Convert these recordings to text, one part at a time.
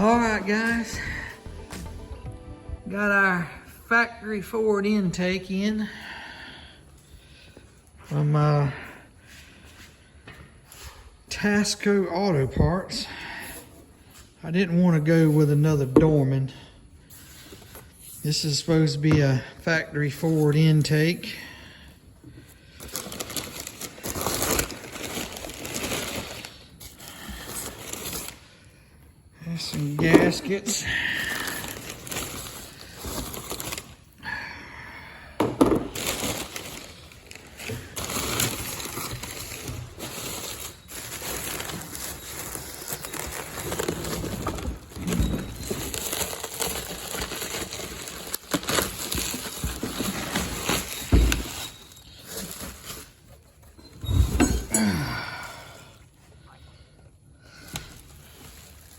All right, guys. Got our factory forward intake in from Tasco Auto Parts. I didn't want to go with another Dorman. This is supposed to be a factory forward intake. There's some gaskets.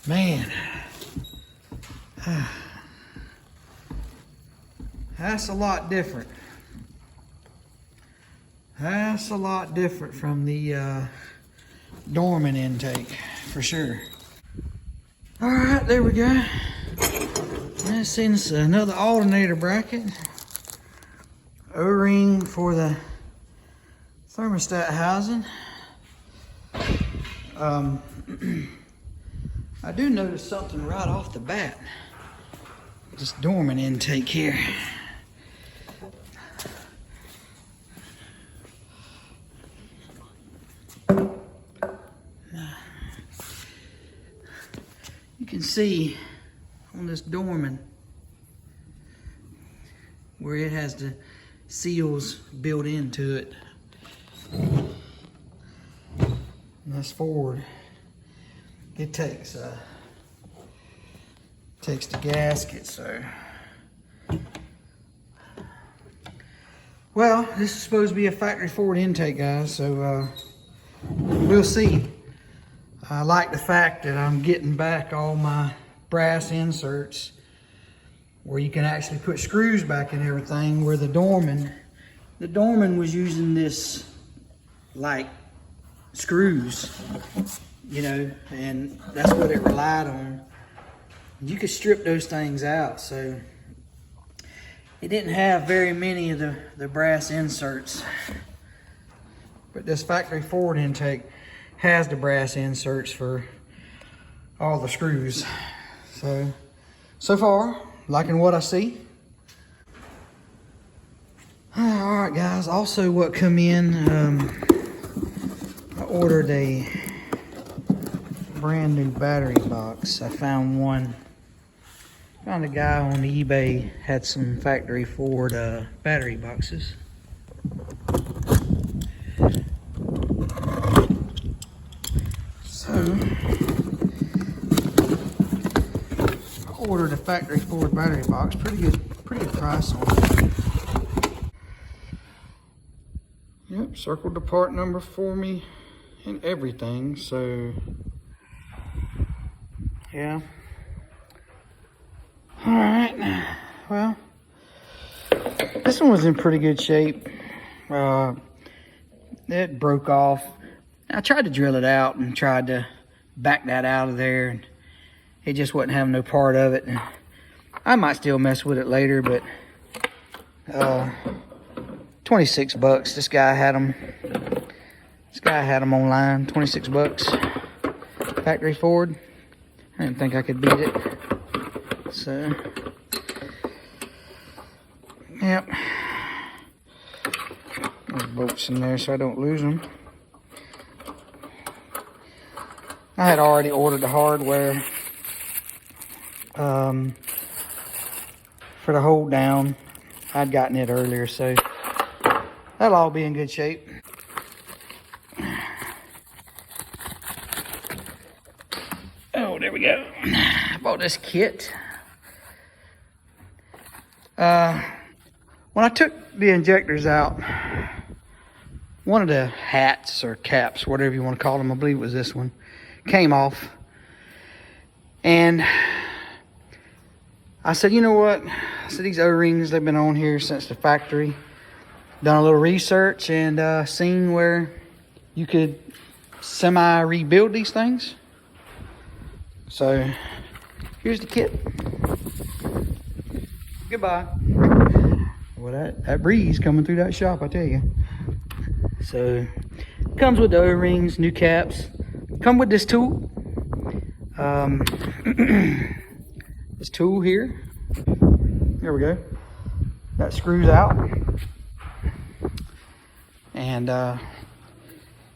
Man, that's a lot different. That's a lot different from the Dorman intake, for sure. All right, there we go. Let's see, this is another alternator bracket. O-ring for the thermostat housing. I do notice something right off the bat. This Dorman intake here. You can see on this Dorman where it has the seals built into it. And that's forward. It takes the gasket, so. Well, this is supposed to be a factory forward intake, guys, so we'll see. I like the fact that I'm getting back all my brass inserts where you can actually put screws back in everything, where the Dorman was using this like screws, you know, and that's what it relied on. You could strip those things out, so it didn't have very many of the brass inserts. But this factory forward intake has the brass inserts for all the screws. So far, liking what I see. All right, guys, also what come in, I ordered a brand new battery box. I found one. Found a guy on eBay had some factory forward battery boxes. So I ordered a factory forward battery box. Pretty good price on it. Yep, circled the part number for me and everything. So yeah. All right, well, this one was in pretty good shape. It broke off. I tried to drill it out and tried to back that out of there, and it just wasn't having no part of it. And I might still mess with it later, but 26 bucks. This guy had them online, 26 bucks. Factory forward. I didn't think I could beat it. So, yep. There's bolts in there so I don't lose them. I had already ordered the hardware for the hold down. I'd gotten it earlier, so that'll all be in good shape. Oh, there we go. I bought this kit. When I took the injectors out, one of the hats or caps, whatever you want to call them, I believe it was this one, came off. And I said, you know what? I said, these O-rings, they've been on here since the factory. Done a little research and seen where you could semi-rebuild these things. So here's the kit. Goodbye. Well, that breeze coming through that shop, I tell you. So, comes with the O-rings, new caps. Come with this tool. This tool here. There we go. That screws out. And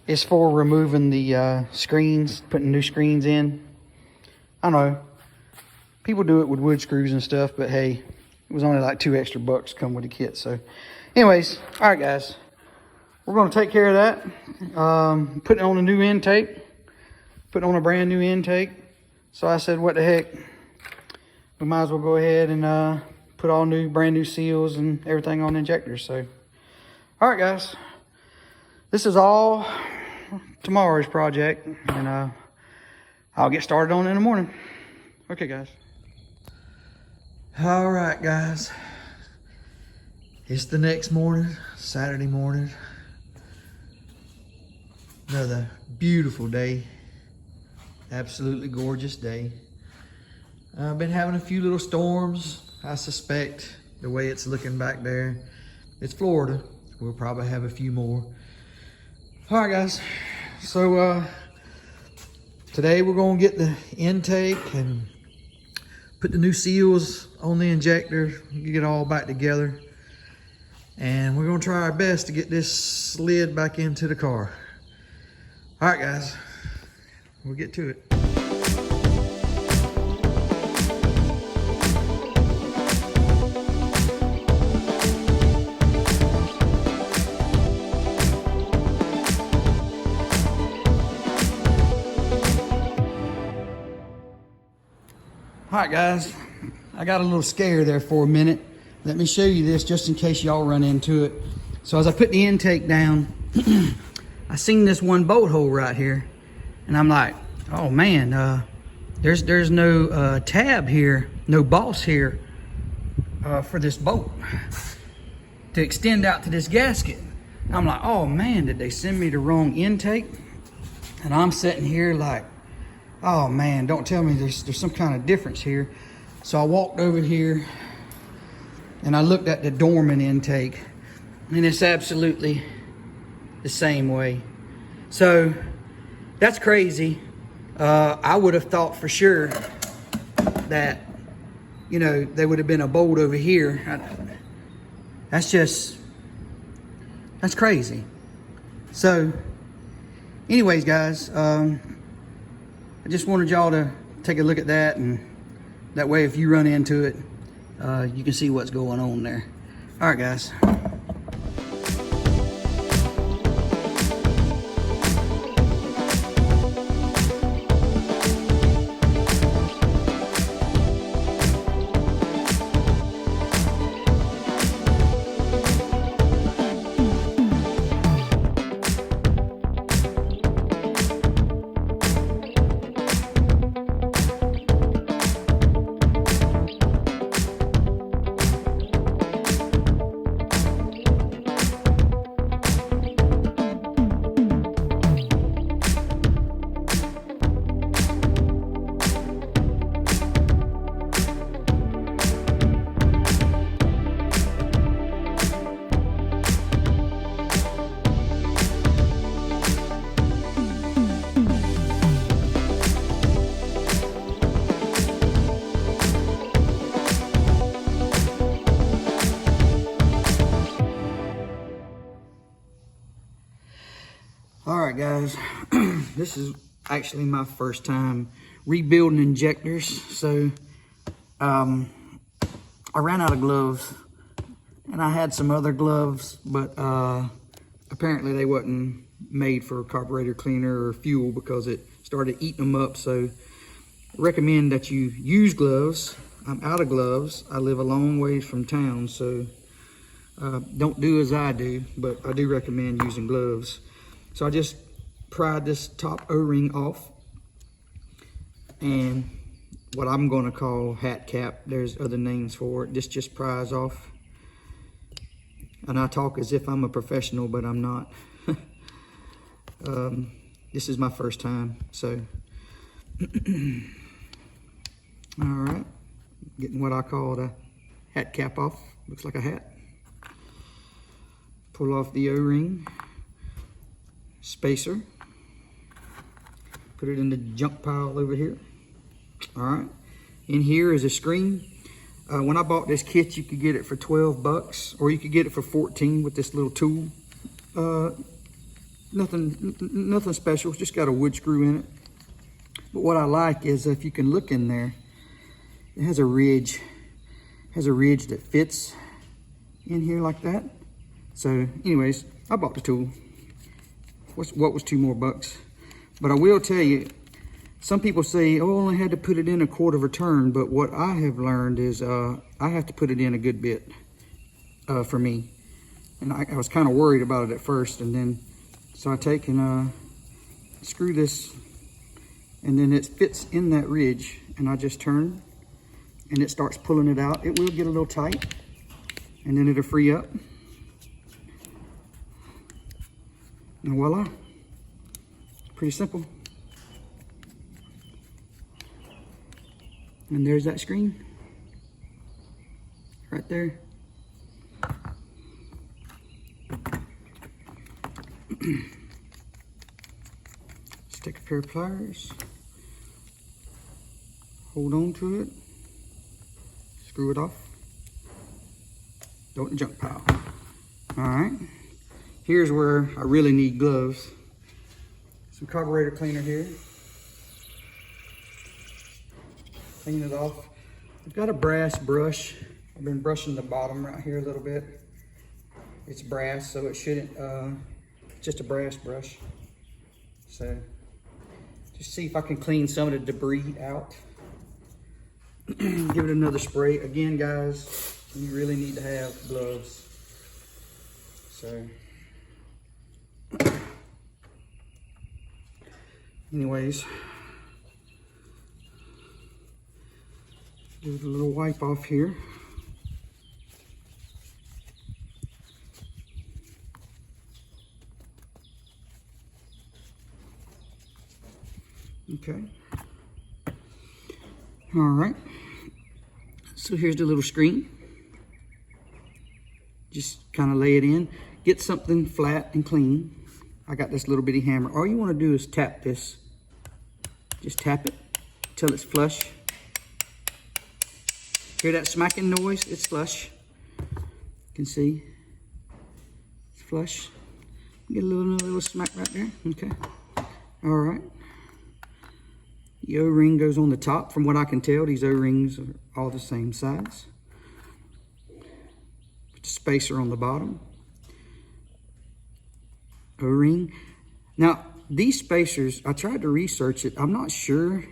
it's for removing the screens, putting new screens in. I don't know. People do it with wood screws and stuff, but hey, it was only like $2 extra to come with the kit. So anyways, all right guys, we're going to take care of that. Putting on a new intake, putting on a brand new intake. So I said, what the heck, we might as well go ahead and put all new, brand new seals and everything on the injectors. So all right guys, this is all tomorrow's project, and I'll get started on it in the morning. Okay guys. All right guys, it's the next morning, Saturday morning. Another beautiful day, absolutely gorgeous day. I've been having a few little storms. I suspect the way it's looking back there, it's Florida. We'll probably have a few more. All right guys, so today we're gonna get the intake and put the new seals on the injector, get it all back together. And we're gonna try our best to get this slid back into the car. All right guys, we'll get to it. All right guys, I got a little scare there for a minute. Let me show you this just in case y'all run into it. So as I put the intake down, I seen this one bolt hole right here, and I'm like, oh man, there's no tab here, no boss here for this bolt to extend out to this gasket. And I'm like, oh man, did they send me the wrong intake? And I'm sitting here like, oh man, don't tell me there's some kind of difference here. So I walked over here and I looked at the Dorman intake, and it's absolutely the same way. So that's crazy. I would have thought for sure that, you know, there would have been a bolt over here. That's crazy. So anyways guys, I just wanted y'all to take a look at that, and that way if you run into it, you can see what's going on there. All right guys. All right guys, this is actually my first time rebuilding injectors. So I ran out of gloves, and I had some other gloves, but apparently they wasn't made for carburetor cleaner or fuel because it started eating them up. So I recommend that you use gloves. I'm out of gloves. I live a long ways from town, so don't do as I do, but I do recommend using gloves. So I just pried this top O-ring off, and what I'm gonna call hat cap, there's other names for it, this just pries off. And I talk as if I'm a professional, but I'm not. This is my first time, so. All right, getting what I call the hat cap off. Looks like a hat. Pull off the O-ring spacer. Put it in the junk pile over here. All right, in here is a screen. When I bought this kit, you could get it for 12 bucks, or you could get it for 14 with this little tool. Nothing special, it's just got a wood screw in it. But what I like is if you can look in there, it has a ridge. That fits in here like that. So anyways, I bought the tool. What was 2 more bucks? But I will tell you, some people say, oh, I only had to put it in a quarter of a turn, but what I have learned is I have to put it in a good bit for me. And I was kind of worried about it at first, and then, so I take and screw this, and then it fits in that ridge, and I just turn, and it starts pulling it out. It will get a little tight, and then it'll free up. And voila, pretty simple. And there's that screen right there. Just take a pair of pliers, hold on to it, screw it off, throw it in the junk pile. All right, here's where I really need gloves. Some carburetor cleaner here. Clean it off. I've got a brass brush. I've been brushing the bottom right here a little bit. It's brass, so it shouldn't, it's just a brass brush. So, just see if I can clean some of the debris out. Give it another spray. Again, guys, you really need to have gloves. So, anyways, do a little wipe off here. Okay. All right. So here's the little screen. Just kind of lay it in. Get something flat and clean. I got this little bitty hammer. All you want to do is tap this. Just tap it till it's flush. Hear that smacking noise? It's flush. You can see it's flush. Get another little smack right there. Okay. All right. The O-ring goes on the top. From what I can tell, these O-rings are all the same size. Put the spacer on the bottom. O-ring. Now, these spacers, I tried to research it. I'm not sure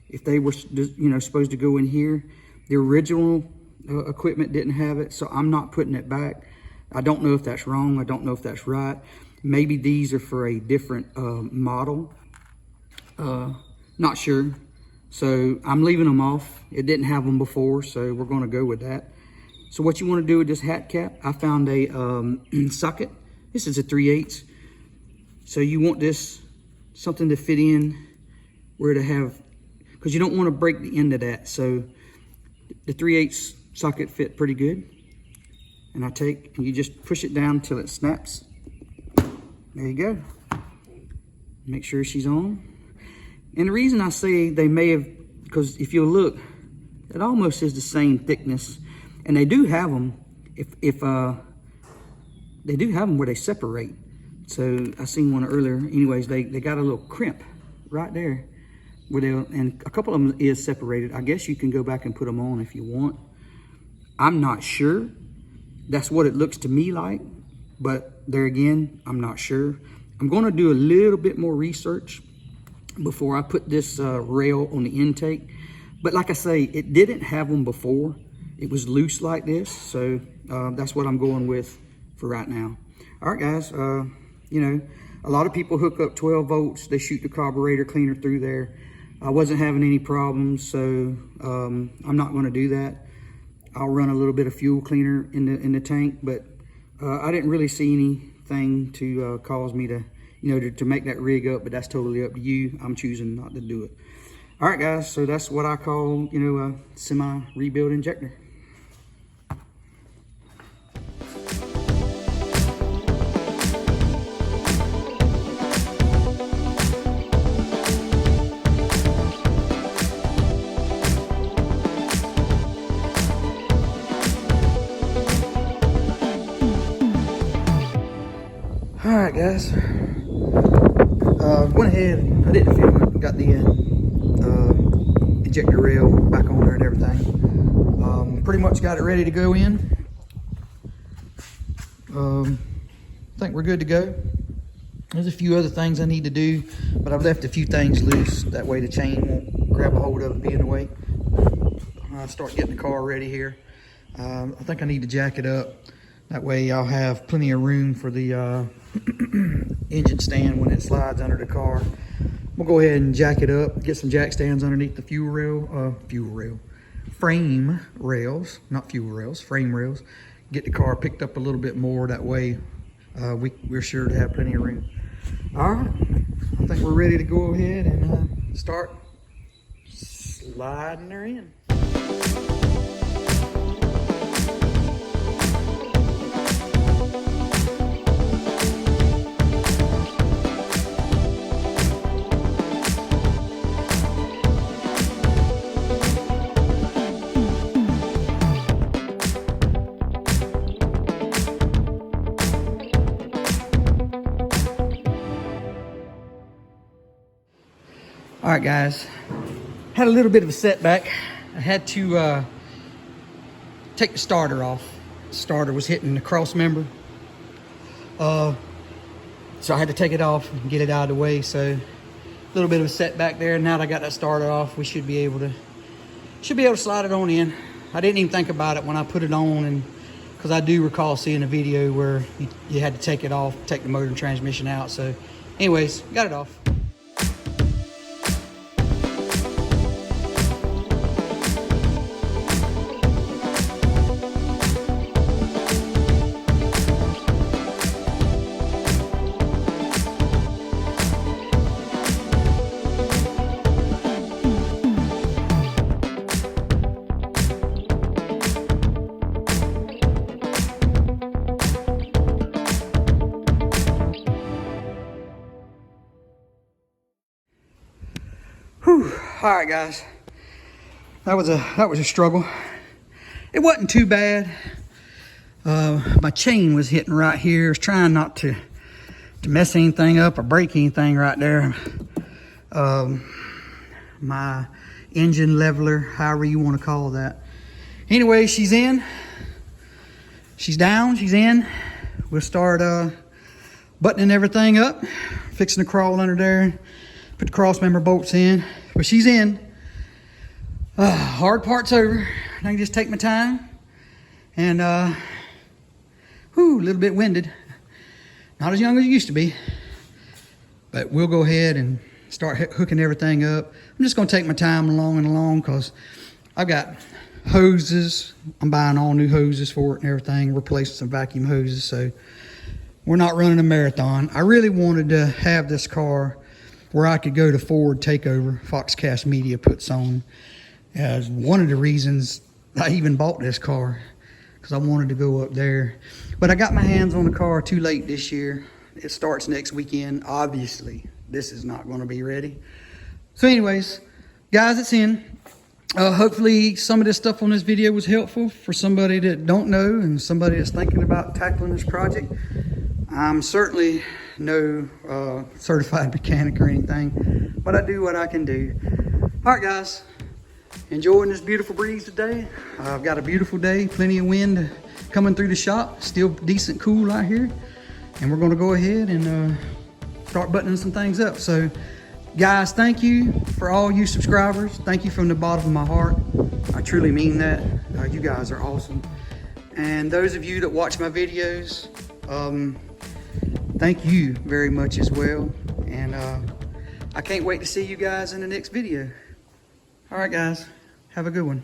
if they were, supposed to go in here. The original equipment didn't have it, so I'm not putting it back. I don't know if that's wrong. I don't know if that's right. Maybe these are for a different model. Not sure. So I'm leaving them off. It didn't have them before, so we're going to go with that. So what you want to do with this hat cap, I found a socket. This is a 3/8. So you want this, something to fit in where to have, because you don't want to break the end of that. So the 3/8 socket fit pretty good. And I take, and you just push it down until it snaps. There you go. Make sure she's on. And the reason I say they may have, because if you look, it almost is the same thickness. And they do have them, they do have them where they separate. So I seen one earlier. Anyways, they got a little crimp right there. Where they'll, and a couple of them is separated. I guess you can go back and put them on if you want. I'm not sure. That's what it looks to me like. But there again, I'm not sure. I'm going to do a little bit more research before I put this rail on the intake. But like I say, it didn't have them before. It was loose like this. So that's what I'm going with for right now. All right, guys. A lot of people hook up 12 volts. They shoot the carburetor cleaner through there. I wasn't having any problems, so I'm not going to do that. I'll run a little bit of fuel cleaner in the tank, but I didn't really see anything to cause me to, to make that rig up, but that's totally up to you. I'm choosing not to do it. All right, guys, so that's what I call, you know, a semi-rebuild injector. All right, guys. Went ahead, I didn't film it, got the injector rail back on there and everything. Pretty much got it ready to go in. I think we're good to go. There's a few other things I need to do, but I've left a few things loose. That way the chain won't grab a hold of it, be in the way. I'll start getting the car ready here. I think I need to jack it up. That way I'll have plenty of room for the engine stand when it slides under the car. We'll go ahead and jack it up, get some jack stands underneath the frame rails, not fuel rails, frame rails. Get the car picked up a little bit more. That way we're sure to have plenty of room. All right, I think we're ready to go ahead and start sliding her in. All right, guys, had a little bit of a setback. I had to take the starter off. The starter was hitting the cross member. So I had to take it off and get it out of the way. So a little bit of a setback there. Now that I got that starter off, we should be able to slide it on in. I didn't even think about it when I put it on, and because I do recall seeing a video where you had to take it off, take the motor and transmission out. So anyways, got it off. Whew. All right, guys, that was a struggle. It wasn't too bad. My chain was hitting right here. I was trying not to mess anything up or break anything right there. My engine leveler, however you want to call that. Anyway, she's in. She's down. She's in. We'll start buttoning everything up, fixing the crawl under there. Put the cross member bolts in, but she's in. Hard part's over. I can just take my time. And, a little bit winded. Not as young as it used to be. But we'll go ahead and start hooking everything up. I'm just going to take my time along because I've got hoses. I'm buying all new hoses for it and everything, replacing some vacuum hoses. So we're not running a marathon. I really wanted to have this car where I could go to Ford Takeover, Foxcast Media puts on, as one of the reasons I even bought this car, because I wanted to go up there. But I got my hands on the car too late this year. It starts next weekend. Obviously, this is not going to be ready. So anyways, guys, it's in. Hopefully some of this stuff on this video was helpful for somebody that don't know and somebody that's thinking about tackling this project. I'm certainly no certified mechanic or anything, but I do what I can do. All right, guys, enjoying this beautiful breeze today. I've got a beautiful day, plenty of wind coming through the shop, still decent cool out here, and we're going to go ahead and start buttoning some things up. So guys, thank you for all you subscribers. Thank you from the bottom of my heart. I truly mean that. You guys are awesome. And those of you that watch my videos, thank you very much as well. And I can't wait to see you guys in the next video. All right, guys, have a good one.